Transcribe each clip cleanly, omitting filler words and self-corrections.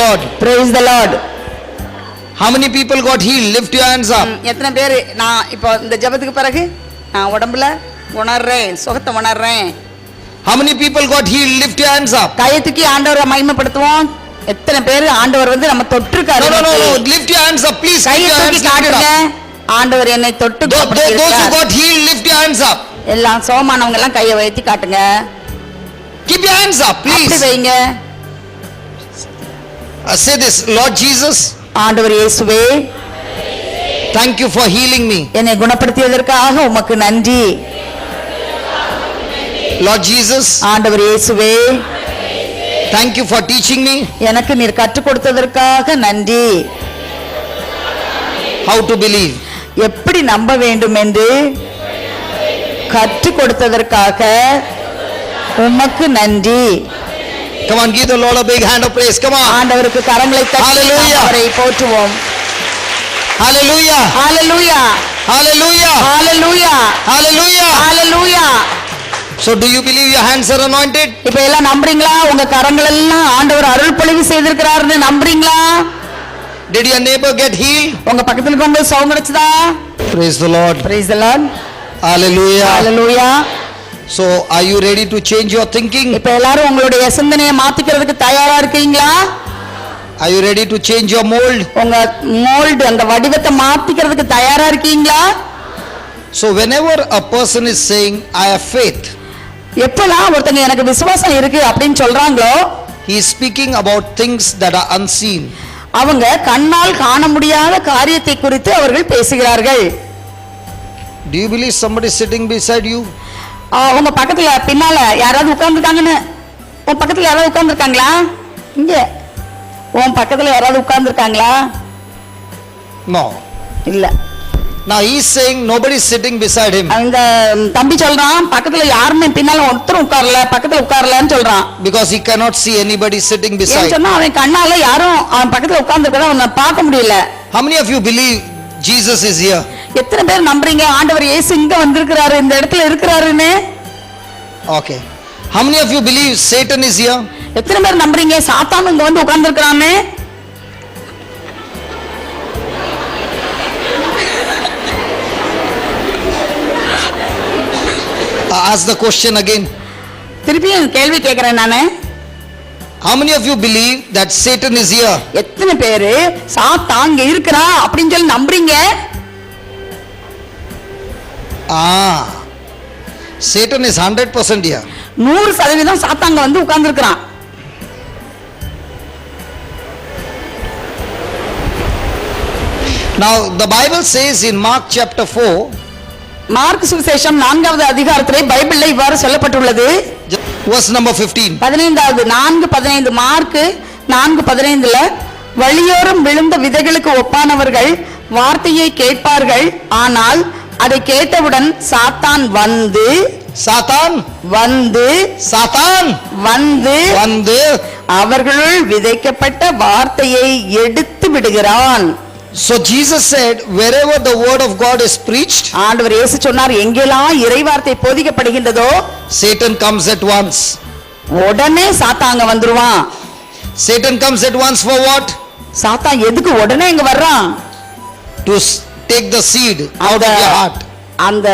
Lord. Praise the Lord. How many people got healed? Lift your hands up. எத்தனை பேர் நான் இப்போ இந்த ஜெபத்துக்கு பிறகு நான் உடம்புல உணர்றேன், சுகத்தை உணர்றேன். How many people got healed? Lift your hands up. கையை தூக்கி ஆண்டவரை மகிமைப்படுத்துவோம். எத்தனை பேர் ஆண்டவர் வந்து நம்ம தொட்டிருக்காரு? No. Lift your hands up, please. கையை தூக்கி காட்டுங்க. ஆண்டவர் என்னை தொட்டு Those who got healed, lift your hands up. எல்லாம் சோமானவங்க எல்லாம் கையை வைத்து காட்டுங்க. Keep your hands up, please. அப்படி வைங்க. Say this, Lord Jesus. ஆண்டவர் இயேசுவே, thank you for healing me. என்னை குணப்படுத்தியதற்காக உமக்கு நன்றி. Lord Jesus. ஆண்டவர் இயேசுவே, thank you for teaching me. எனக்கு நீர் கற்றுக் கொடுத்ததற்காக நன்றி. How to believe. எப்படி நம்ப வேண்டும் என்று கற்றுக் கொடுத்ததற்காக உமக்கு நன்றி. Come on, give the Lord a big hand of praise. Come on. ஆண்டவருக்கு கரங்களை தட்டி அவரை போற்றுவோம். Hallelujah. Hallelujah, Hallelujah. Hallelujah, Hallelujah. Hallelujah. So do you believe your hands are anointed? இப்போ எல்லாம் நம்புறீங்களா? உங்க கரங்கள் எல்லாம் ஆண்டவர் அருள் பொழிவு செய்திருக்கிறாருன்னு நம்புறீங்களா? Did your neighbor get healed? உங்க பக்கத்துல இருக்கவங்க சுகம் கிடைச்சதா? Praise the Lord. Praise the Lord. Hallelujah. Hallelujah. So are you ready to change your thinking? இப்போ எல்லாரும் உங்களுடைய சிந்தனையை மாத்திக்கிறதுக்கு தயாரா இருக்கீங்களா? Are you ready to change your mold? உங்க மோல்ட் அந்த வடிவத்தை மாத்திக்கிறதுக்கு தயாரா இருக்கீங்களா? So whenever a person is saying I have faith, எப்பலாம் ஒருத்தங்க எனக்கு விசுவாசம் இருக்கு அப்படின்னு சொல்றாங்களோ, he is speaking about things that are unseen. அவங்க கண்ணால் காண முடியாத காரியத்தை குறித்து அவர்கள் பேசுகிறார்கள். Do you believe somebody is sitting beside you? உங்க பக்கத்துல பின்னால யாராவது உட்கார்ந்துருக்காங்கன்னு? உன் பக்கத்துல யாராவது உட்கார்ந்துருக்காங்களா? இங்க உன் பக்கத்துல யாராவது உட்கார்ந்துருக்காங்களா? No. இல்ல. Now he is saying nobody is sitting beside him. அந்த தம்பி சொல்றான் பக்கத்துல யாருமே பின்னால ஒருத்தரும் உட்காரல, பக்கத்துல உட்காரலன்னு சொல்றான். Because he cannot see anybody sitting beside. ஏன் சொன்னா அவன் கண்ணால யாரும் அவன் பக்கத்துல உட்கார்ந்துருக்கறத அவனை பார்க்க முடியல. How many of you believe Jesus is here? எத்தனை பேர் நம்புறீங்க ஆண்டவர் இயேசு இங்க வந்திருக்கிறாரு, இந்த இடத்துல இருக்கிறாருன்னு? Okay. How many of you believe Satan is here? எத்தனை பேர் நம்புறீங்க சாத்தான் இங்க வந்து உட்கார்ந்துருக்கானே? Ask the question again. திருப்பியும் கேள்வி கேக்குறேன் நானு. How many of you believe that Satan is here? எத்தனை பேர் சாத்தான் இங்க இருக்கிறான் அப்படின்னு சொல்லி நம்புறீங்க? Satan is 100% here. 100% சாத்தாங்க வந்து உட்கார்ந்துருக்கான். Now the Bible says in Mark chapter 4, mark சுவிசேஷம் 4வது அதிகாரத்திலே பைபிள்ல இவ்வாறு சொல்லப்பட்டுள்ளது. verse number 15. 15வது 4:15 மார்க் 4:15ல வழியோரம் விழுந்த விதைகளுக்கு ஒப்பானவர்கள் வார்த்தையை கேட்பார்கள், ஆனால் அதை கேட்டவுடன் சாத்தான் வந்து அவர்களுள் விதைக்கப்பட்ட வார்த்தையை எடுத்து விடுகிறான். So Jesus said, wherever the word of God is preached, ஆண்டவர் இயேசு சொன்னார் எங்கெல்லாம் இறைவார்த்தை போதிக்கப்படுகின்றதோ Satan comes at once. உடனே சாத்தாங்க வந்துருவான். Satan comes at once for what? சாத்தான் எதுக்கு உடனே இங்க வர்றான்? To take the seed out of your heart. அந்த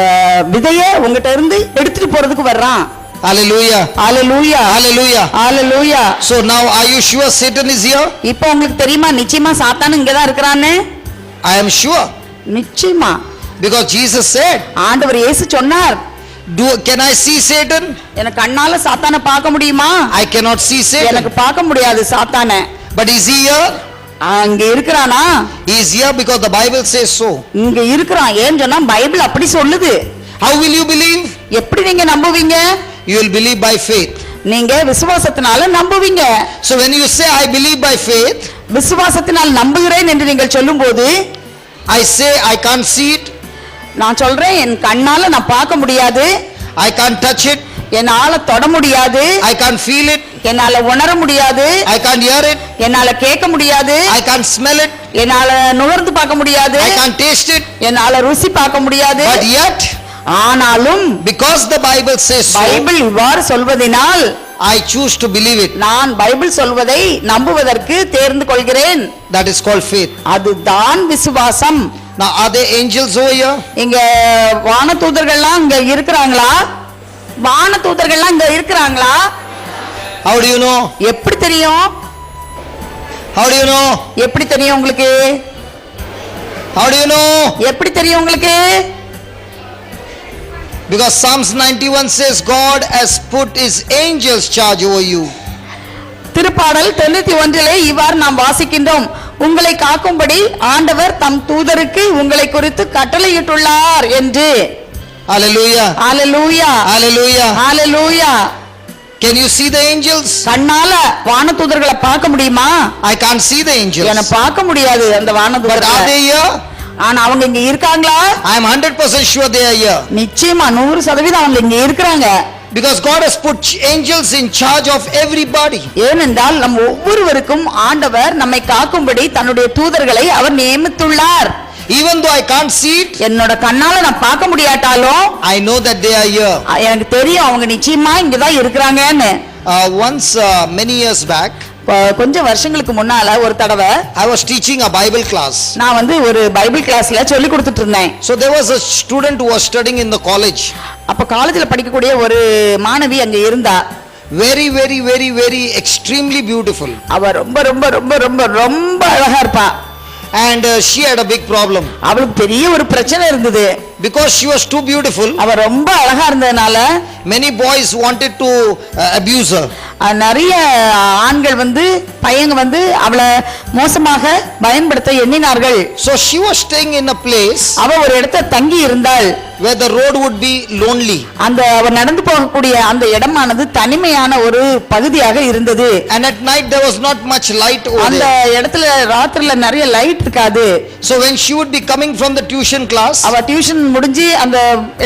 விதையை உங்ககிட்ட இருந்து எடுத்துட்டு போறதுக்கு வர்றான். Hallelujah. Hallelujah. Hallelujah. Hallelujah. So now are you sure Satan is here? இப்போ உங்களுக்கு தெரியுமா நிச்சயமா சாத்தான் இங்க தான் இருக்கறானே? I am sure. நிச்சயமா. Because Jesus said, ஆண்டவர் இயேசு சொன்னார், can I see Satan? எனக்கு கண்ணால சாத்தானை பார்க்க முடியுமா? I cannot see Satan. எனக்கு பார்க்க முடியாது சாத்தானை. But is he here? அங்க இருக்கறானா? He is here because the Bible says so. இங்க இருக்கறான் ஏன் சொன்னா பைபிள் அப்படி சொல்லுது. How will you believe? எப்படி நீங்க நம்புவீங்க? You will believe by faith. நீங்க விசுவாசத்தினால நம்புவீங்க. So when you say I believe by faith, விசுவாசத்தினால் நம்புகிறேன் என்று நீங்கள் சொல்லும்போது, I say I can't see it, நான் சொல்றேன் என் கண்ணால நான் பார்க்க முடியாது, I can't touch it, என்னால தொட முடியாது, I can't feel it, என்னால உணர முடியாது, I can't hear it, என்னால கேட்க முடியாது, I can't smell it, என்னால நுகர்ந்து பார்க்க முடியாது, I can't taste it, என்னால ருசி பார்க்க முடியாது. but yet ஆனாலும் because the Bible says so, Bible இவ்வாறு சொல்வதினால் I choose to believe it. நான் பைபிள் சொல்வதை நம்புவதற்கு தேர்ந்து கொள்கிறேன். That is called faith. அதுதான் விசுவாசம். Now, are there angels over here? இங்க வானதூதர்கள்லாம் இங்க இருக்கிறாங்களா? வானதூதர்கள்லாம் இங்க இருக்கிறாங்களா? How do you know? எப்படி தெரியும்? How do you know? எப்படி தெரியும் உங்களுக்கு? How do you know? எப்படி தெரியும் உங்களுக்கு? Because Psalms 91 says God has put his angels charge over you. திருப்பாடல் 91 இவ்வாறு நாம் வாசிக்கின்றோம். உங்களை காக்கும்படி ஆண்டவர் தம் தூதருக்கு உங்களை குறித்து கட்டளையிட்டுள்ளார் என்று. Hallelujah. Hallelujah. Hallelujah. Hallelujah. Can you see the angels? கண்ணால வானதூதர்களை பார்க்க முடியுமா? I can't see the angels. என்ன பார்க்க முடியாது அந்த But are வானதூதர்களை. they here? ஆனா அவங்க இங்க இருக்காங்களா? I am 100% sure they are here. நிச்சயமா 100% அவங்க இங்க இருக்கிறாங்க. Because God has put angels in charge of everybody. ஏனென்றால் நம் ஒவ்வொருவருக்கும் ஆண்டவர் நம்மை காக்கும்படி தன்னுடைய தூதர்களை அவர் நியமித்துள்ளார். Even though I can't see it, என்னோட கண்ணால நான் பார்க்க முடியாட்டாலும் I know that they are here. எனக்கு தெரியும் அவங்க நிச்சயமா இங்கதான் இருக்கிறாங்கன்னு. Once, many years back, கொஞ்சம் வருஷங்களுக்கு முன்னால ஒரு தடவை I was teaching a Bible class. நான் வந்து ஒரு பைபிள் கிளாஸ்ல சொல்லி கொடுத்துட்டு இருந்தேன். So there was a student who was studying in the college. அப்ப காலேஜ்ல படிக்கக்கூடிய ஒரு மாணவி அங்க இருந்தா. Very, very, very, very extremely beautiful. அவ ரொம்ப ரொம்ப ரொம்ப ரொம்ப ரொம்ப அழகா இருப்பா. And she had a big problem. அவளுக்கு பெரிய ஒரு பிரச்சனை இருந்தது. Because she was too beautiful, அவ ரொம்ப அழகா இருந்ததனால many boys wanted to abuse her. நிறைய ஆண்கள் வந்து பையங்க வந்து அவளை மோசமாக பயன்படுத்த எண்ணினார்கள். So she was staying in a place அவ ஒரு இடத்துல தங்கி இருந்தாள். where the road would be lonely. அந்த அவ நடந்து போகக்கூடிய அந்த இடமானது தனிமையான ஒரு பகுதியாக இருந்தது. And at night there was not much light over அந்த there. இடத்துல ராத்திரில நிறைய லைட் இருக்காது. So when she would be coming from the tuition class, அவ டியூஷன் முடிஞ்சு அந்த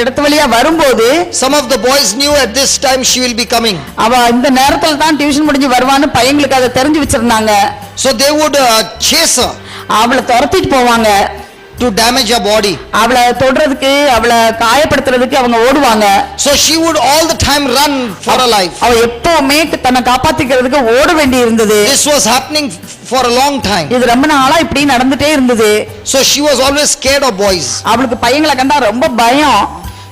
இடத்து வழியா வரும்போது some of the boys knew at this time she will be coming. அவ இந்த நேரத்துல தான் டியூஷன் முடிஞ்சு வருவான்னு பையங்களுக்கு அதை தெரிஞ்சு வச்சிருந்தாங்க. So they would chase her அவளை துரத்திட்டு போவாங்க. to damage her body. அவளை தொடுறதுக்கு அவளை காயப்படுத்துறதுக்கு அவங்க ஓடுவாங்க. So she would all the time run for her life. அவ எப்பவுமே தன்னை காப்பாத்திக்கிறதுக்கு ஓட வேண்டி இருந்தது. This was happening for a long time. இது ரொம்ப நாளா இப்படி நடந்துட்டே இருந்தது. So she was always scared of boys. அவளுக்கு பையங்களை கண்டா ரொம்ப பயம்.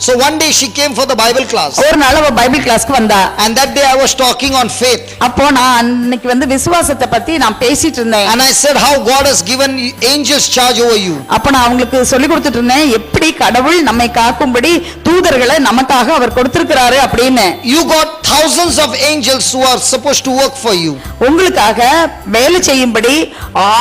So one day she came for the Bible class. ஒரு நாள் அவ பைபிள் கிளாஸ்க்கு வந்தா. And that day I was talking on faith. அப்போ நான் அன்னைக்கு வந்து விசுவாசத்தை பத்தி நான் பேசிட்டு இருந்தேன். And I said how God has given angels charge over you. அப்ப நான் அவங்களுக்கு சொல்லி கொடுத்துட்டு இருந்தேன் எப்படி கடவுள் நம்மை காக்கும்படி தூதர்களை நமக்காக அவர் கொடுத்திருக்கிறாரு அப்படின்னு. You got thousands of angels who are supposed to work for you. உங்களுக்காக வேலை செய்யும்படி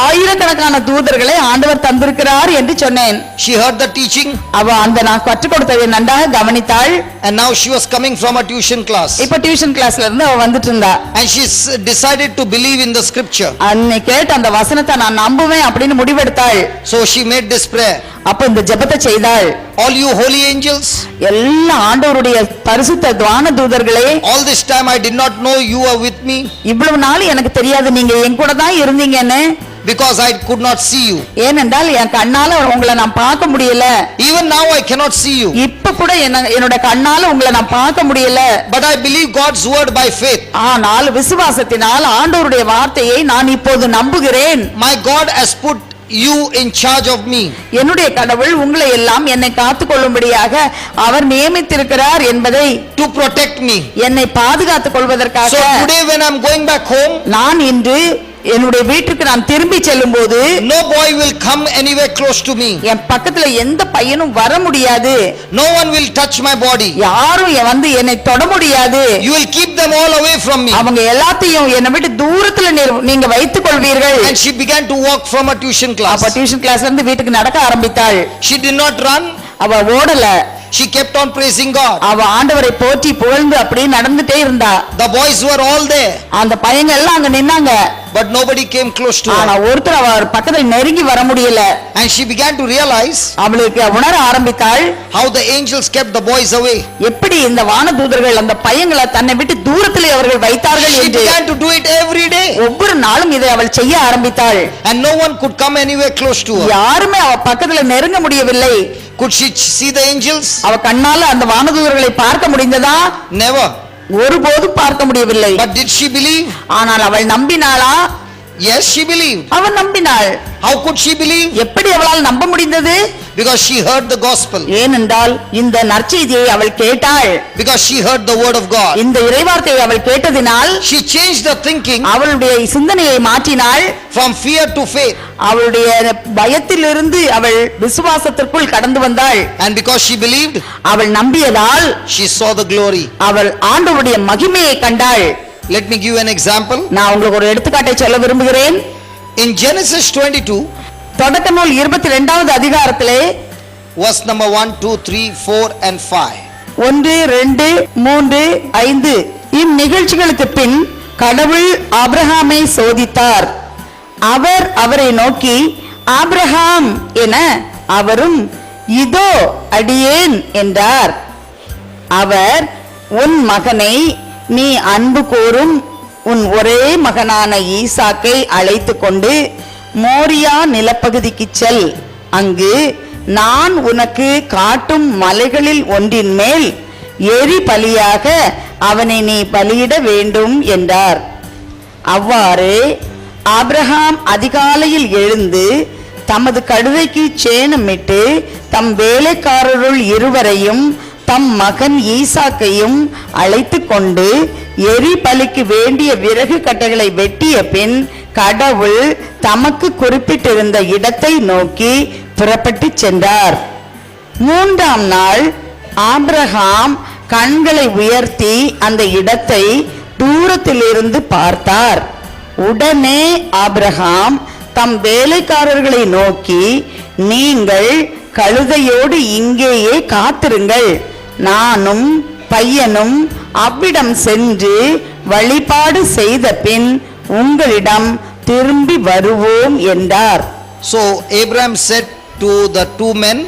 ஆயிரக்கணக்கான தூதர்களை ஆண்டவர் தந்திருக்கிறார் என்று சொன்னேன். She heard the teaching. அவ அந்த நான் கற்றுக் கொடுத்ததை நன்றாக கவனித்தாள். And now she was coming from a tuition class. இப்ப டியூஷன் கிளாஸ்ல இருந்து அவ வந்துட்டு இருந்தா. And she decided to believe in the scripture. அன்னைக்கு கேட்ட அந்த வசனத்தை நான் நம்புவேன் அப்படின்னு முடிவெடுத்தாள். So she made this prayer. அப்ப இந்த ஜெபத்தை செய்தாள். All you holy angels, எல்லா ஆண்டவருடைய பரிசுத்த துவான தூதர்களே, all this time I did not know you were with me. இவ்வளவு நாள் எனக்கு தெரியாது நீங்க என் கூட தான் இருந்தீங்கன்னு. Because I could not see you. ஏனென்றால் என் கண்ணால உங்களை நான் பார்க்க முடியல. Even now I cannot see you. இப்ப கூட என்னோட கண்ணால உங்களை நான் பார்க்க முடியல. But I believe God's word by faith. ஆனால் விசுவாசத்தினால் ஆண்டவருடைய வார்த்தையை நான் இப்போது நம்புகிறேன். My God has put you in charge of me. என்னுடைய கடவுள் உங்களை எல்லாம் என்னை காத்துக் கொள்ளும்படியாக அவர் நியமித்திருக்கிறார் என்பதை, To protect me. என்னை பாதுகாத்துக் கொள்வதற்காக. So today when I'm going back home, நான் இன்று என்னுடைய வீட்டுக்கு நான் திரும்பி செல்லும் போது no boy will come anywhere close to me. என் பக்கத்துல எந்த பையனும் வர முடியாது. No one will touch my body. யாரும் வந்து என்னை தொட முடியாது. You will keep them all away from me. அவங்க எல்லாத்தையும் என்னை விட்டு தூரத்துல நீங்க வைத்துக் கொள்வீர்கள். And she began to walk from a tuition class. அப்ப டியூஷன் கிளாஸ்ல இருந்து வீட்டுக்கு நடக்க ஆரம்பித்தாள். She did not run. அவ ஓடல. She kept on praising God. அவ ஆண்டவரை போற்றி புகழ்ந்து அப்படியே நடந்துட்டே இருந்தா. The boys were all there. அந்த பையங்க எல்லாம் அங்க நின்னாங்க. but nobody came close to ஆனா her. ஒருத்தர் அவர் பக்கத்துல நெருங்கி வர முடியல. And she began to realize அவளுக்கு உணர ஆரம்பித்தாள் how the angels kept the boys away. எப்படி இந்த வானதூதர்கள் அந்த பையங்களை தன்னை விட்டு தூரத்திலே அவர்கள் வைத்தார்கள் She என்று. began to do it every day. ஒவ்வொரு நாளும் இதை அவள் செய்ய ஆரம்பித்தாள். And no one could come anywhere close to her. யாருமே அவ பக்கத்துல நெருங்க முடியவில்லை. Could she see the angels? அவ கண்ணால அந்த வானதூதர்களை பார்க்க முடிந்ததா? Never. ஒருபோதும் பார்க்க முடியவில்லை. But did she believe? ஆனால் அவள் நம்பினாளா? Yes, she believed. அவள் நம்பினாள். How could she believe? எப்படி அவளால் நம்ப முடிந்தது? Because she heard the gospel. ஏனென்றால் இந்த நற்செய்தியை அவள் கேட்டாள். Because she heard the word of God. இந்த இறைவார்த்தையை அவள் கேட்டதினால் She changed her thinking அவளுடைய சிந்தனையை மாற்றினாள். from fear to faith. அவளுடைய பயத்திலிருந்து அவள் விசுவாசத்திற்குள் கடந்து வந்தாள். And because she believed, அவள் நம்பியதால் she saw the glory. அவள் ஆண்டவருடைய மகிமையை கண்டாள். Let me give you an example. நான் உங்களுக்கு ஒரு எடுத்துக்காட்டை சொல்ல விரும்புகிறேன். In Genesis 22, தொடக்க நூல் 22வது அதிகாரத்திலே verse number 1, 2, 3, 4 and 5. 1, 2, 3, 5 இந்நிகழ்ச்சிகளுக்கு பின் கடவுள் ஆபிரகாமை சோதித்தார். அவர் அவரை நோக்கி ஆபிரகாம் என, அவரும் இதோ அடியேன் என்றார். அவர் உன் மகனை நீ அன்பு கூறும் உன் ஒரே மகனான ஈசாக்கை அழைத்து கொண்டு மோரியா நிலப்பகுதிக்கு செல். அங்கு நான் உனக்கு காட்டும் மலைகளில் ஒன்றின் மேல் எரி பலியாக அவனை நீ பலியிட வேண்டும் என்றார். அவ்வாறு ஆபிரகாம் அதிகாலையில் எழுந்து தமது கழுதைக்கு சேணமிட்டு தம் வேலைக்காரருள் இருவரையும் தம் மகன் ஈசாக்கையும் அழைத்து கொண்டு எரி பலிக்கு வேண்டிய விறகு கட்டைகளை வெட்டிய பின் கடவுள் தமக்கு குறிப்பிட்டிருந்த இடத்தை நோக்கி புறப்பட்டு சென்றார். 3ஆம் நாள் ஆபிரகாம் கண்களை உயர்த்தி அந்த இடத்தை தூரத்திலிருந்து பார்த்தார். உடனே ஆபிரகாம் தம் வேலைக்காரர்களை நோக்கி, நீங்கள் கழுதையோடு இங்கேயே காத்திருங்கள், நானும் பையனும் அவ்விடம் சென்று வழிபாடு செய்த பின் உங்களிடம் திரும்பி வருவோம் என்றார். So Abraham said to the two men,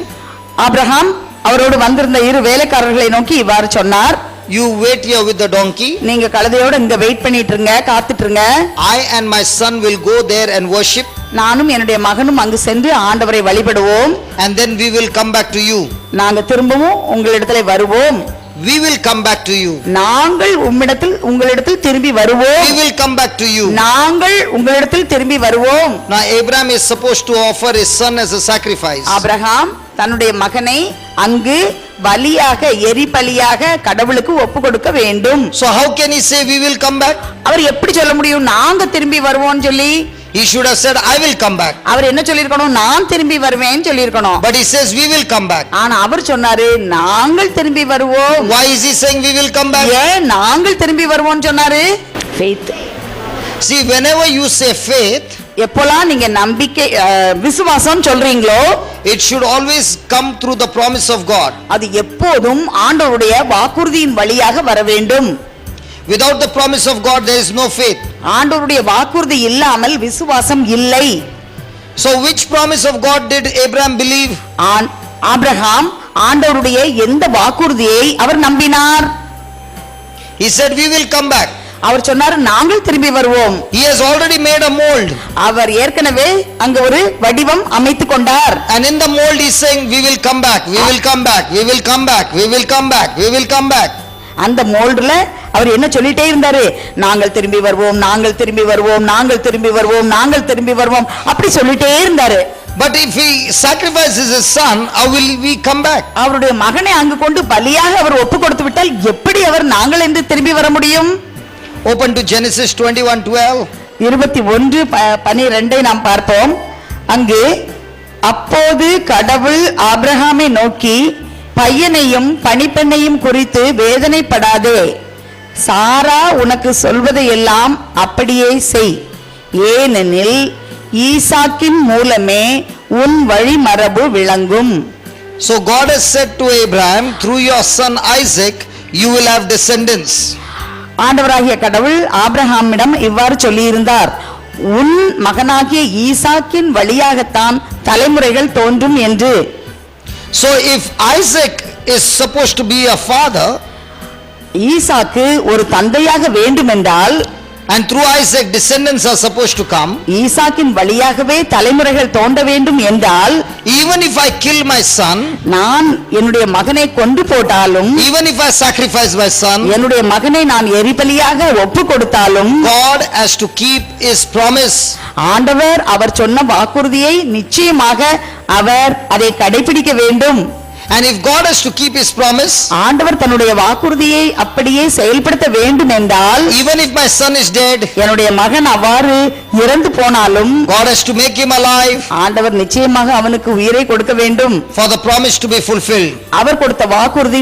Abraham அவரோடு வந்திருந்த இரு வேலைக்காரர்களை நோக்கி இவ்வாறு சொன்னார். you wait here with the donkey. நீங்க கழுதையோட இங்க வெயிட் பண்ணிட்டு இருங்க, காத்துட்டு இருங்க. I and my son will go there and worship. நானும் என்னுடைய மகனும் அங்கு சென்று ஆண்டவரை வழிபடுவோம். And then we will come back to you. நாங்க திரும்பவும் உங்களிடத்திலே வருவோம். We will come back to you. நாங்கள் உங்களிடத்தில் திரும்பி வருவோம். We will come back to you. நாங்கள் உங்களிடத்தில் திரும்பி வருவோம். Now Abraham is supposed to offer his son as a sacrifice. Abraham தன்னுடைய மகனை அங்கு பலியாக எரி பலியாக கடவுளுக்கு ஒப்பு கொடுக்க வேண்டும். So how can he say we will come back? அவர் எப்படி சொல்ல முடியும் நாங்க திரும்பி வருவோம் சொல்லி? He should have said I will come back. அவர் என்ன சொல்லிருக்கணும்? நான் திரும்பி வருவேன் சொல்லிருக்கணும். But he says we will come back. ஆனா அவர் சொன்னாரு நாங்கள் திரும்பி வருவோம். Why is he saying we will come back? ஏன் நாங்கள் திரும்பி வருவோம் சொன்னாரு? faith. See, whenever you say faith, எப்போலாம் நீங்க நம்பிக்கை விசுவாசம் சொல்றீங்களோ, it should always come through the promise of God. அது எப்போதும் ஆண்டவருடைய வாக்குறுதியின் வழியாக வர வேண்டும். Without the promise of God there is no faith. ஆண்டவருடைய வாக்குறுதி இல்லாமல் விசுவாசம் இல்லை. So which promise of God did Abraham believe? Abraham ஆண்டவருடைய எந்த வாக்குறுதியை அவர் நம்பினார்? He said we will come back. அவர் சொன்னார் நாங்கள் திரும்பி வருவோம். He has already made a mold. அவர் ஏற்கனவே அங்க ஒரு வடிவம் அமைத்துக் கொண்டார். And in the mold he is saying we will come back, we will come back, we will come back, we will come back, we will come back. அந்த மோல்டுல அவர் என்ன சொல்லிட்டே இருந்தாரு? நாங்கள் திரும்பி வருவோம், நாங்கள் திரும்பி வருவோம், நாங்கள் திரும்பி வருவோம், நாங்கள் திரும்பி வருவோம், அப்படி சொல்லிட்டே இருந்தாரு. But if he sacrifices his son, how will we come back? அவருடைய மகனை அங்கு கொண்டு பலியாக அவர் ஒப்பு கொடுத்து விட்டால் எப்படி அவர் நாங்கள் என்று திரும்பி வர முடியும்? Open to Genesis 21:12. 21:12 நாம் பார்ப்போம். அங்கு அப்போது கடவுள் ஆபிரகாமை நோக்கி, பையனையும் பணிப்பெண்ணையும் குறித்து வேதனைப்படாதே, சாரா உனக்கு சொல்வதையெல்லாம் அப்படியே செய், ஏனெனில் ஈசாக்கின் மூலமே உன் வழிமரபு விளங்கும். So God has said to Abraham, through your son Isaac you will have descendants. ஆண்டவராகிய கடவுள் ஆபிரகாமிடம் இவ்வாறு சொல்லியிருந்தார், உன் மகனாகிய ஈசாக்கின் வழியாகத்தான் தலைமுறைகள் தோன்றும் என்று. So if Isaac is supposed to be a father, ஈசாக்கு ஒரு தந்தையாக வேண்டுமென்றால், and through Isaac descendants are supposed to come, ஈசாக்கின் வழியாகவே தலைமுறைகள் தோன்ற வேண்டும் என்றால், even if I kill my son, நான் என்னுடைய மகனை கொண்டு போட்டாலும், even if I sacrifice my son, என்னுடைய மகனை நான் எரிபலியாக ஒப்பு கொடுத்தாலும், God has to keep his promise. ஆண்டவர் அவர் சொன்ன வாக்குறுதியை நிச்சயமாக அவர் அதை கடைபிடிக்க வேண்டும். And if God has to keep his promise, ஆண்டவர் தன்னுடைய வாக்குறுதியை அப்படியே செயல்படுத்த வேண்டும் என்றால், even if my son is dead, என்னுடைய மகன் அவ்வாறு இறந்து போனாலும் God has to make him alive ஆண்டவர் நிச்சயமாக அவனுக்கு உயிரை கொடுக்க வேண்டும். for the promise to be fulfilled. அவர் கொடுத்த வாக்குறுதி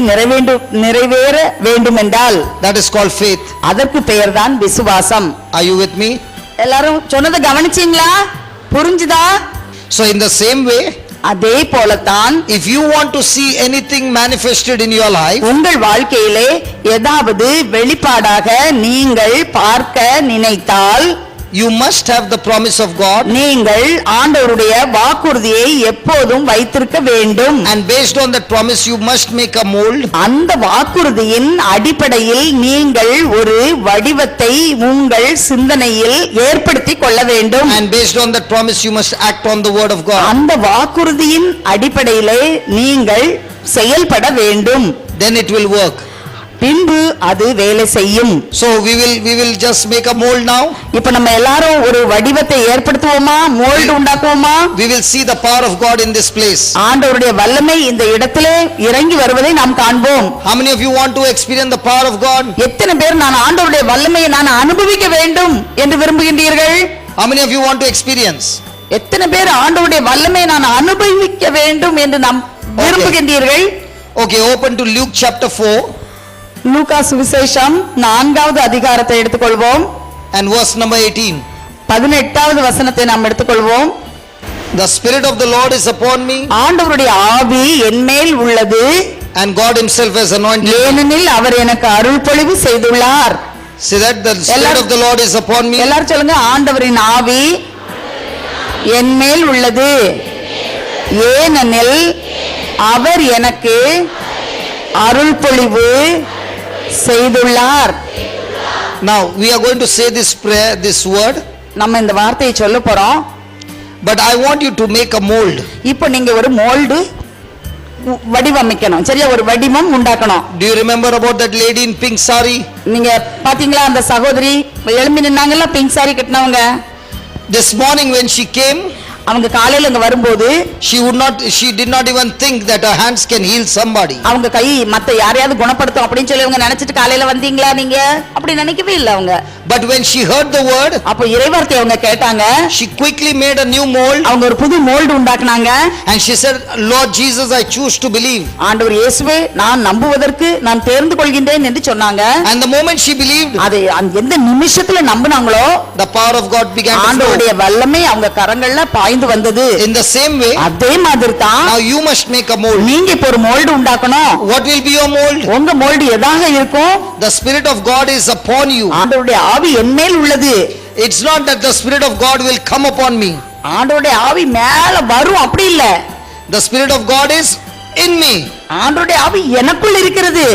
நிறைவேற வேண்டும் என்றால், That is called faith. அதற்கு பெயர்தான் விசுவாசம். Are you with me? எல்லாரும் சொன்னதை கவனிச்சீங்களா? புரிஞ்சுதா? So in the same way, அதே போலத்தான் if you want to see anything manifested in your life, உங்கள் வாழ்க்கையிலே ஏதாவது வெளிப்பாடாக நீங்கள் பார்க்க நினைத்தால், you must have the promise of God, நீங்கள் ஆண்டவருடைய வாக்குறுதியை எப்போதும் வைத்திருக்க வேண்டும். and based on that promise you must make a mold, அந்த வாக்குறுதியின் அடிப்படையில் நீங்கள் ஒரு வடிவத்தை உங்கள் சிந்தனையில் ஏற்படுத்திக் கொள்ள வேண்டும். and based on that promise you must act on the word of God. அந்த வாக்குறுதியின் அடிப்படையிலே நீங்கள் செயல்பட வேண்டும். Then it will work. பின்பு அது வேலை செய்யும். So we will just make a mold now. இப்ப நம்ம எல்லாரும் ஒரு வடிவத்தை ஏற்படுத்துவோமா? Mould உண்டாக்குவோமா? We will see the power of God in this place. ஆண்டவருடைய வல்லமை இந்த இடத்திலே இறங்கி வருவதை நாம் காண்போம். How many of you want to experience the power of God? எத்தனை பேர் நான் ஆண்டவருடைய வல்லமையை நான் அனுபவிக்க வேண்டும் என்று விரும்புகின்றீர்கள்? How many of you want to experience? எத்தனை பேர் ஆண்டவருடைய வல்லமையை நான் அனுபவிக்க வேண்டும் என்று நாம் விரும்புகின்றீர்கள்? Okay, open to Luke chapter 4 லூக்கா சுவிசேஷம் 4வது அதிகாரத்தை எடுத்துக்கொள்வோம். and verse number 18. 18வது வசனத்தை நாம் எடுத்துக்கொள்வோம். The spirit of the Lord is upon me, ஆண்டவருடைய ஆவி என்மேல் உள்ளது, and God himself has anointed me. ஏனெனில் அவர் எனக்கு அருள் பொழிவு செய்துள்ளார். See that the spirit of the Lord is upon me. எல்லாரும் சொல்லுங்க, ஆண்டவரின் ஆவி என்மேல் உள்ளது, ஏனெனில் அவர் எனக்கு அருள் பொழிவு செய்துள்ளார். Now we are going to say this prayer, this word, நம்ம இந்த வார்த்தையை சொல்ல போறோம். but I want you to make a mold. இப்போ நீங்க ஒரு மோல்டு வடிவமைக்கணும், சரியா? ஒரு வடிவம் உண்டாக்கணும். Do you remember about that lady in pink sari? நீங்க பாத்தீங்களா அந்த சகோதரி எழும்பி நின்னாங்கல்ல, பிங்க் சாரி கட்டினவங்க? This morning when she came, அவங்க காலையில இங்க வரும்போது she did not even think that her hands can heal somebody. அவங்க கை மத்த யாரையாவது குணப்படுத்தும் அப்படின்னு சொல்லி அவங்க நினைச்சிட்டு காலையில வந்தீங்களா? நீங்க அப்படி நினைக்கவே இல்லை அவங்க. But when she heard the word, அப்போ இறைவார்த்தை அவங்க கேட்டாங்க. she quickly made a new mold, அவங்க ஒரு புது mould உண்டாக்குனாங்க. and she said, Lord Jesus, I choose to believe. ஆண்டவர் இயேசுவே, நான் நம்புவதற்கு நான் தேர்ந்து கொள்கின்றேன் என்று சொன்னாங்க. And the moment she believed, அது எந்த நிமிஷத்துல நம்பினாங்களோ the power of God began to flow. ஆண்டவருடைய வல்லமை அவங்க கரங்கள்ல பாய்ந்து வந்தது. In the same way, அதே மாதிரி தான் now you must make a mold. நீங்க இப்போ ஒரு மோல்டு உண்டாக்கணும். What will be your mold? உங்க மோல்டு எதாக இருக்கும்? The spirit of God is upon you. ஆண்டவருடைய ஆவி என்மேல் உள்ளது. It's not that the spirit of God will come upon me. ஆண்டவருடைய ஆவி மேல வரும், அப்படி இல்ல. The spirit of God is in me. ஆண்டவருடைய ஆவி எனக்குள் இருக்கிறது.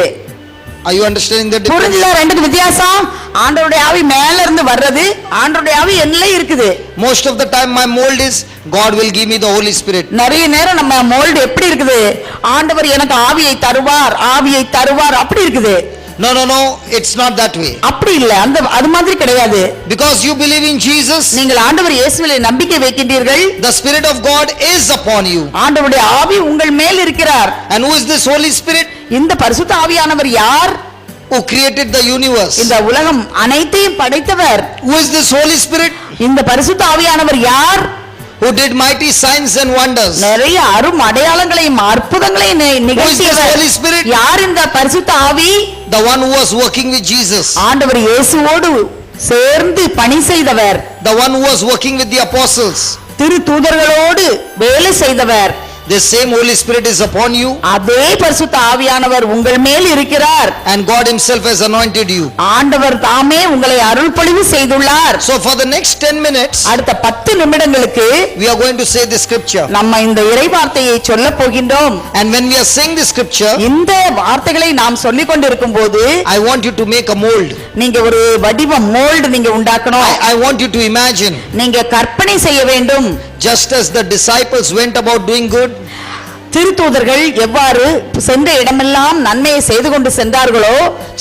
Are you understanding the difference? புரிஞ்சுதா ரெண்டுக்கு வித்தியாசம்? ஆண்டவருடைய ஆவி மேல இருந்து வர்றது, ஆண்டவருடைய ஆவி என்னல இருக்குது. Most of the time my mold is God will give me the Holy Spirit. நிறைய நேரம் நம்ம மோல்டு எப்படி இருக்குது? ஆண்டவர் எனக்கு ஆவியை தருவார், ஆவியை தருவார், அப்படி இருக்குது. No, it's not that way. அப்படி இல்ல, அது மாதிரி கிடையாது. Because you believe in Jesus, நீங்கள் ஆண்டவர் இயேசுவிலே நம்பிக்கை வைக்கின்றீர்கள். the spirit of God is upon you. ஆண்டவருடைய ஆவி உங்கள் மேல் இருக்கிறார். And who is this Holy Spirit? இந்த பரிசுத்த ஆவியானவர் யார்? Who created the universe? இந்த உலகம் அனைத்தையும் படைத்தவர். Who is this Holy Spirit? இந்த பரிசுத்த ஆவியானவர் யார்? Who did mighty signs and wonders? நிறைய அரும் அடையாளங்களையும் அற்புதங்களையும் நிகழ்த்தியவர். Holy Spirit? யார் இந்த பரிசுத்த ஆவி? The one who was working with Jesus. ஆண்டவர் இயேசுவோடு சேர்ந்து பணி செய்தவர். The one who was working with the apostles. திரு தூதர்களோடு வேலை செய்தவர். the same Holy Spirit is upon you, அதே பரிசுத்த ஆவியானவர் உங்கள் மேல் இருக்கிறார். and God himself has anointed you. ஆண்டவர் தாமே உங்களை அருள்பொழிவு செய்துள்ளார். So for the next 10 minutes, அடுத்த 10 நிமிடங்களுக்கு we are going to say the scripture. நம்ம இந்த இறைவார்த்தையை சொல்லப் போகின்றோம். And when we are saying the scripture, இந்த வார்த்தைகளை நாம் சொல்லிக் கொண்டிருக்கும் போது I want you to make a mold. நீங்க ஒரு வடிவம் மோல்டு நீங்க உண்டாக்கணும். I want you to imagine, நீங்க கற்பனை செய்ய வேண்டும். just as the disciples went about doing good, திருத்தூதர்கள் எவ்வாறு சென்ற இடமெல்லாம் நன்மையை செய்து கொண்டு சென்றார்களோ,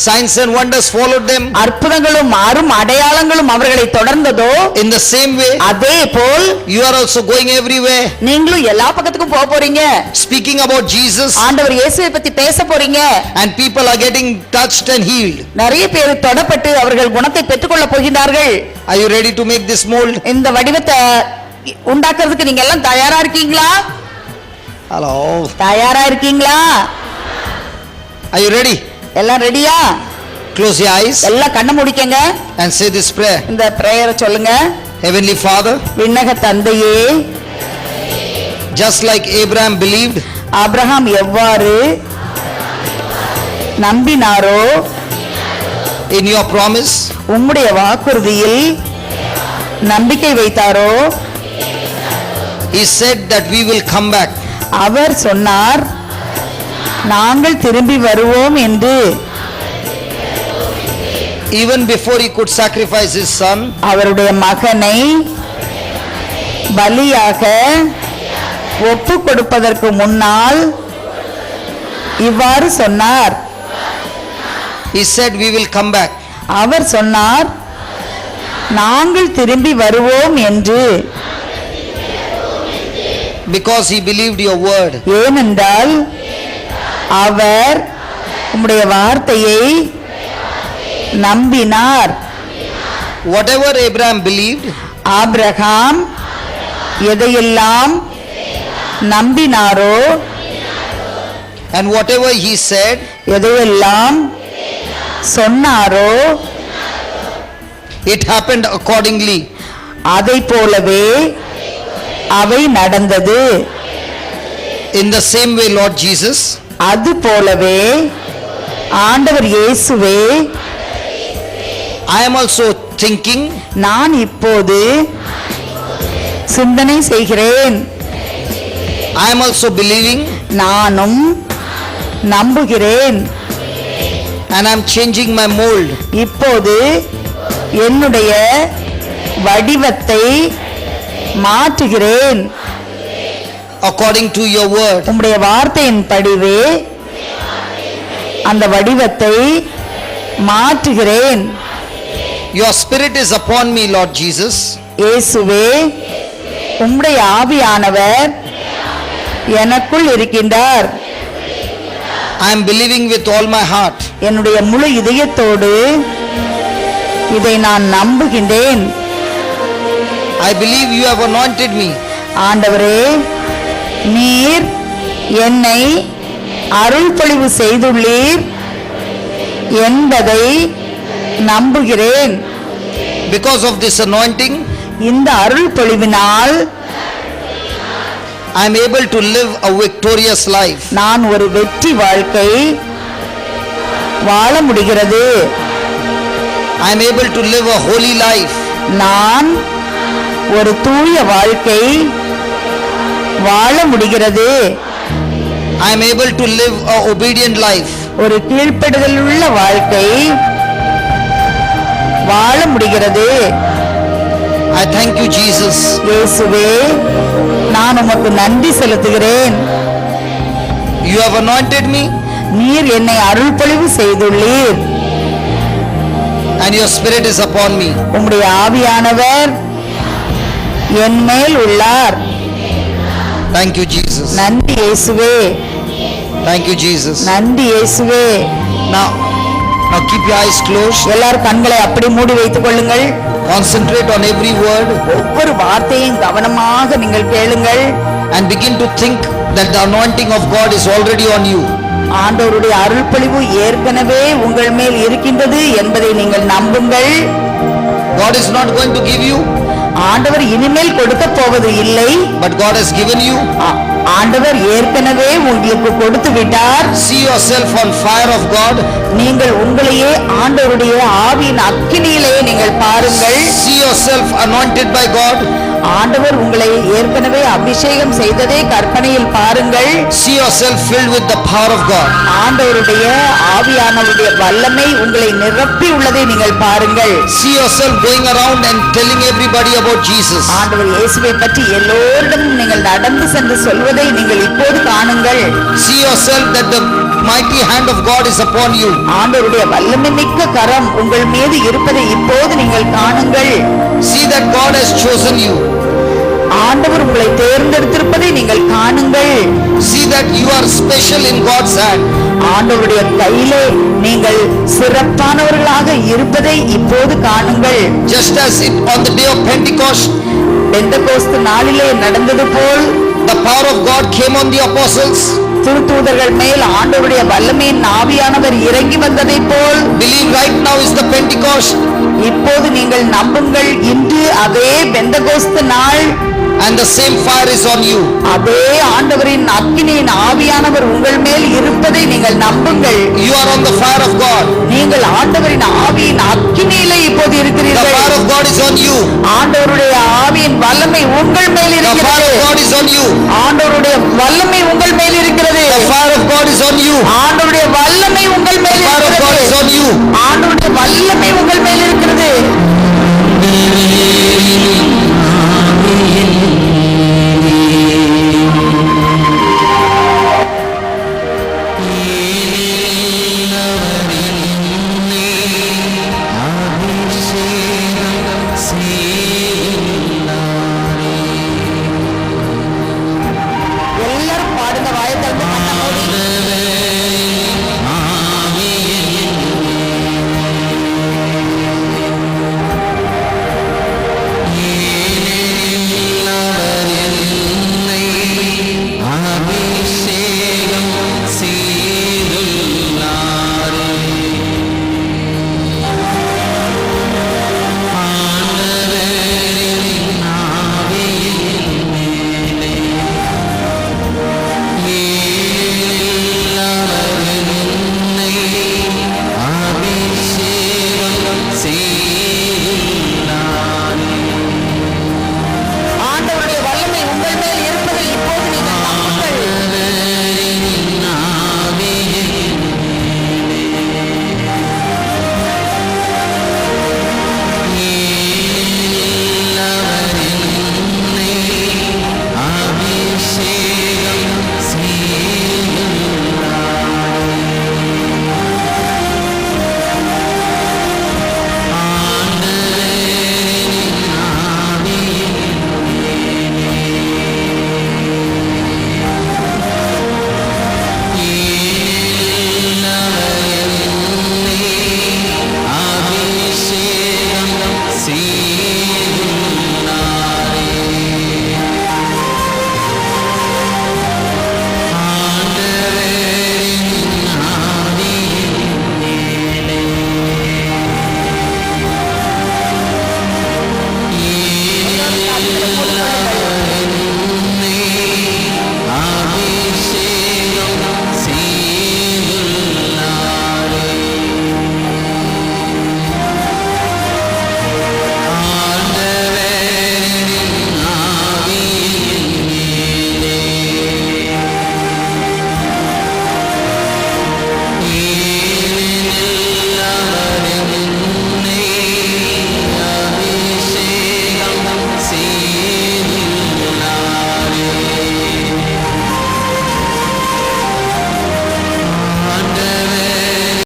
signs and wonders followed them. அற்புதங்களும் அரும் அடையாளங்களும் அவர்களை தொடர்ந்ததோ, In the same way, அதே போல் you are also going everywhere, நீங்களும் எல்லா பக்கத்துக்கும் போக போறீங்க. speaking about Jesus, ஆண்டவர் இயேசுவை பத்தி பேச போறீங்க. and people are getting touched and healed. நிறைய பேர் தொடப்பட்டு அவர்கள் குணத்தை பெற்றுக்கொள்ள போகிறார்கள். Are you ready to make this mold? இந்த வடிவத்தை உண்டாக்குறதுக்கு நீங்க எல்லாம் தயாரா இருக்கீங்களா? Hello. தயாரா இருக்கீங்களா? Are you ready? எல்லாம் ரெடியா? Close your eyes எல்லாம் கண்ணை மூடிக்கங்க. and say this prayer. இந்த பிரேயரை சொல்லுங்க. Heavenly Father, விண்ணக தந்தையே, just like Abraham believed, Abraham எவ்வாறு நம்பினாரோ, in your promise, உம்முடைய வாக்குறுதியில் நம்பிக்கை வைத்தாரோ, he said that we will come back. அவர் சொன்னார் நாங்கள் திரும்பி வருவோம் என்று. Even before he could sacrifice his son, அவருடைய மகனை பலியாக ஒப்பு கொடுப்பதற்கு முன்னால் இவ்வாறு சொன்னார். he said we will come back. அவர் சொன்னார் நாங்கள் திரும்பி வருவோம் என்று. Because he believed your word. ஏனென்றால் அவர் உம்முடைய வார்த்தையை நம்பினார். Whatever Abraham believed, ஆபிரகாம் எதையெல்லாம் நம்பினாரோ, and whatever he said, எதையெல்லாம் சொன்னாரோ, it happened accordingly. அதை போலவே அவை நடந்தது. In the same way, Lord Jesus, அது போலவே ஆண்டவர் இயேசுவே, I am also thinking, நான் இப்போது சிந்தனை செய்கிறேன். I am also believing, நானும் நம்புகிறேன். and I am changing my mold. இப்போது என்னுடைய வடிவத்தை மாற்றுகிறேன். According to your word. உம்முடைய வார்த்தையின் படிவே அந்த வடிவத்தை மாற்றுகிறேன். Your spirit is upon me, Lord Jesus. இயேசுவே, உம்முடைய ஆவியானவர் எனக்குள் இருக்கின்றார். I am believing with all my heart. என்னுடைய முழு இதயத்தோடு இதை நான் நம்புகின்றேன். I believe you have anointed me. ஆண்டவரே, நீர் என்னை அருள்பொழிவு செய்துள்ளீர் என்பதை நம்புகிறேன். Because of this anointing, இந்த அருள்பொழிவினால் I am able to live a victorious life. நான் ஒரு வெற்றி வாழ்க்கை வாழ முடிகிறது. I am able to live a holy life. நான் ஒரு தூய வாழ்க்கை வாழ முடிகிறது. I am able to live a obedient life. ஒரு கீழ்ப்படிதலுள்ள வாழ்க்கை வாழ முடிகிறது. I thank you, Jesus. இயேசுவே, நான் உமக்கு நன்றி செலுத்துகிறேன். You have anointed me, நீர் என்னை அருள்பொழிவு செய்துள்ளீர். and your spirit is upon me. உம்முடைய ஆவியானவர் என் மேல் உள்ளார். Thank you, Jesus. நன்றி இயேசுவே, Thank you, Jesus. நன்றி இயேசுவே. Now keep your eyes closed. எல்லாரும் கண்களை அப்படி மூடி வைத்துக் கொள்ளுங்கள். Concentrate on every word ஒவ்வொரு வார்த்தையும் கவனமாக நீங்கள் கேளுங்கள். and begin to think that the anointing of God is already on you. ஆண்டவருடைய அருள்பொழிவு ஏற்கனவே உங்கள் மேல் இருக்கின்றது என்பதை நீங்கள் நம்புங்கள். God is not going to give you, ஆண்டவர் இனிமேல் கொடுக்க போவது இல்லை. but God has given you. ஆண்டவர் ஏற்கனவே உங்களுக்கு கொடுத்து விட்டார். See yourself on fire of God. நீங்கள் உங்களையே ஆண்டவருடைய ஆவியின் அக்கினியிலே நீங்கள் பாருங்கள். See yourself anointed by God. ஆண்டவர் உங்களை ஏற்கனவே அபிஷேகம் செய்ததே கற்பனையில் பாருங்கள். See yourself filled with the power of God. ஆண்டவருடைய ஆவியானவருடைய வல்லமை உங்களை நிரப்பி உள்ளதை நீங்கள் பாருங்கள். See yourself going around and telling everybody about Jesus. ஆண்டவர் இயேசுவை பற்றி எல்லோரிடமும் நீங்கள் நடந்து சென்று சொல்வதை நீங்கள் இப்போது காணுங்கள். See yourself that the mighty hand of God is upon you. ஆண்டவருடைய வல்லமை மிக்க கரம் உங்கள் மீது இருப்பதை இப்போது நீங்கள் காணுங்கள். See that God has chosen you. ஆண்டவர் உங்களை தேர்ந்தெடுத்திருப்பதை நீங்கள் காணுங்கள். See that you are special in God's hand. ஆண்டவருடைய கையிலே நீங்கள் சிறப்பானவர்களாக இருப்பதை இப்போது காணுங்கள். Just as it on the day of Pentecost, பெந்தெகோஸ்து நாளிலே நடந்தது போல் the power of God came on the apostles. திருத்தூதர்கள் மேல் ஆண்டவருடைய வல்லமையின் ஆவியானவர் இறங்கி வந்ததை போல் Believe right now is the Pentecost. இப்போது நீங்கள் நம்புங்கள், இன்று அதே பெந்தெகோஸ்து நாள், And the same fire is on you. அதே ஆண்டவரின் அக்கினியின் ஆவியானவர் உங்கள் மேல் இருப்பதை நீங்கள் நம்புங்கள். You are on the fire of God. நீங்கள் ஆண்டவரின் ஆவியின் அக்கினியிலே இப்போது The இருக்கிறீர்கள். fire of God is on you. ஆண்டவருடைய ஆவியின் வல்லமை உங்கள் மேல் The fire இருக்கிறது. of God is on you. ஆண்டவருடைய வல்லமை உங்கள் மேல் இருக்கிறது. The fire of God is on you. ஆண்டவருடைய வல்லமை உங்கள் The மேல் fire of God is இருக்கிறது. on you. ஆண்டவருடைய வல்லமை உங்கள் மேல்